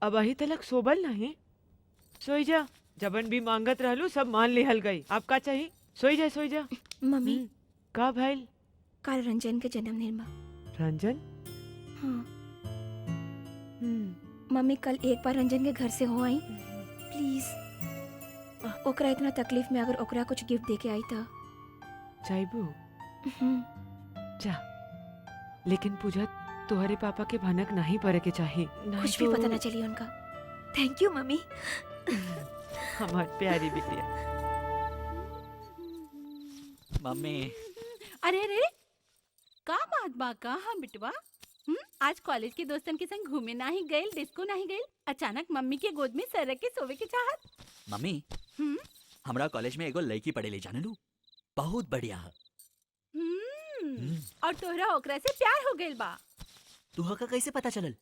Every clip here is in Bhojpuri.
अब अही तलक सोबल नहीं। सोई जा, जबन भी मांगत रहलू सब मान लिहल गई। अब का चाहिए? सोई जा सोई जा। मम्मी का भइल? काल रंजन के जन्मदिन बा। रंजन? हाँ हम्म, मम्मी कल एक बार रंजन के घर से हो आई प्लीज। ओकरा इतना तकलीफ में अगर ओकरा कुछ गिफ्ट दे के आई था। चाहबू? जा, लेकिन पूजा तुम्हारे पापा के भनक नहीं पड़े के चाहिए। नहीं कुछ भी तो- पता ना चली उनका। Thank you mummy. हमारी प्यारी बिटिया। मम्मी अरे अरे का बात बा का हम बिटवा आज कॉलेज के दोस्तन के संग घूमे नाही गइल, डिस्को नाही गइल, अचानक मम्मी के गोद में सर रख के सोवे के चाहत। मम्मी हम्म हमरा कॉलेज में एगो लड़की पढ़ेली जाने लू, बहुत बढ़िया है। और तोहरा ओकरा से प्यार हो गइल बा। तुहा का कैसे पता चलल?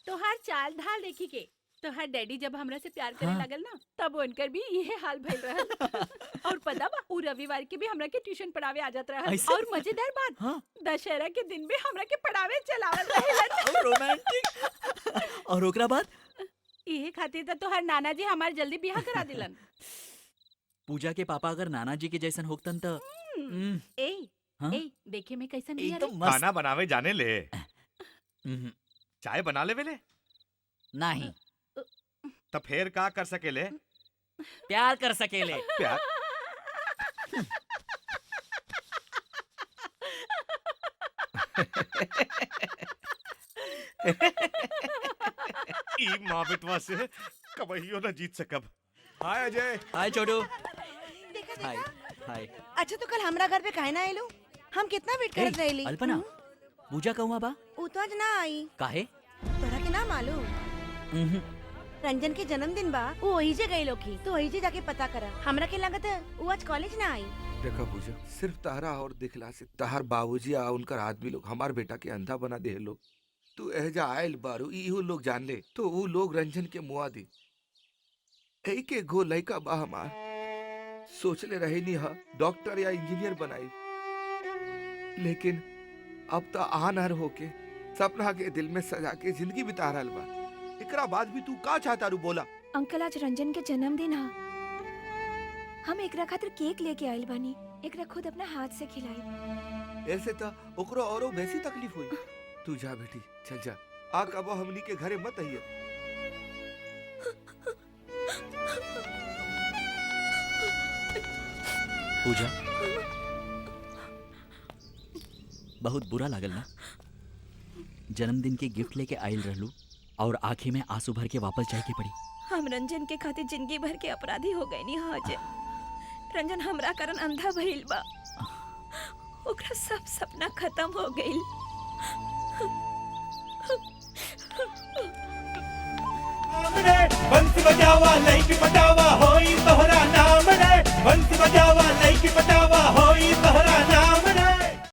तोहार चाल ढाल देखी के तोहार डैडी जब हमरा से प्यार करे हाँ। लगल ना तब उनकर भी यही हाल भइल रहल। और पता बा उ रविवार के भी हमरा के ट्यूशन पढ़ावे आ जात रहल। ऐसे? और मजेदार बात हाँ दशहरा के दिन भी हमरा के पढ़ावे चलावल रहलन। रोमांटिक। और ओकरा बाद इहे खातिर त तोहार नाना जी हमार जल्दी ब्याह करा दिलन। पूजा के पापा अगर नाना जी के जैसन होतन त ए हाँ? ए देखे में कैसन बिया रे? एकदम मस्त। खाना बनावे जाने ले, हम्म, चाय बना ले वेले, नहीं तो फिर का कर सकेले? प्यार कर सकेले। प्यार? ई माँ बेटवा से कबहियो न जीत सकब। हाय अजय। हाय छोटू। देखा हाय देखा। हाय। अच्छा तो कल हमरा घर पे काहे ना आइलो? हम कितना वेट करत ए, रहिली। अल्पना पूजा कहूँ बा उ तो आज ना आई। काहे? तोरा के ना मालूम उहुं, रंजन के जन्मदिन बा, वो वही जे गई लोग तो वही जे जाके पता करा। हमरा के लागत वो आज कॉलेज ना आई। देखा पूजा, सिर्फ तारा और दिखला से तहार बाबूजी आ उनकर आदमी लोग हमार बेटा के अंधा बना दे लोग। तू एहजा आयल बारू इहो लोग जान ले तो वो लोग रंजन के मुआ दी। एही के गो लइका बा हमार, सोचले रहे नी हा डॉक्टर या इंजीनियर बनाई, लेकिन अब तो आनहर होके सपना के दिल में सजा के जिंदगी बिता रहल बा। एकरा बाद भी तू का चाहता रू बोला? अंकल आज रंजन के जन्मदिन हा। हम एकरा खातिर केक लेके आइल बानी, एकरा खुद अपना हाथ से खिलाई। ऐसे तो ओकरो औरो वैसी तकलीफ हुई। तू जा बेटी, चल जा। आ कबो हमनी के घरे मत आइए। पूजा बहुत बुरा लागल ना, जन्मदिन के गिफ्ट लेके आइल रहलू और आंखें में आंसू भर के वापस जाए के पड़ी। हम रंजन के खातिर जिंदगी भर के अपराधी हो गए नी हाजे। रंजन हमरा कारण अंधा भइल बा, ओकरा सब सपना खत्म हो गइल। बंसी बजावा लाइट बजा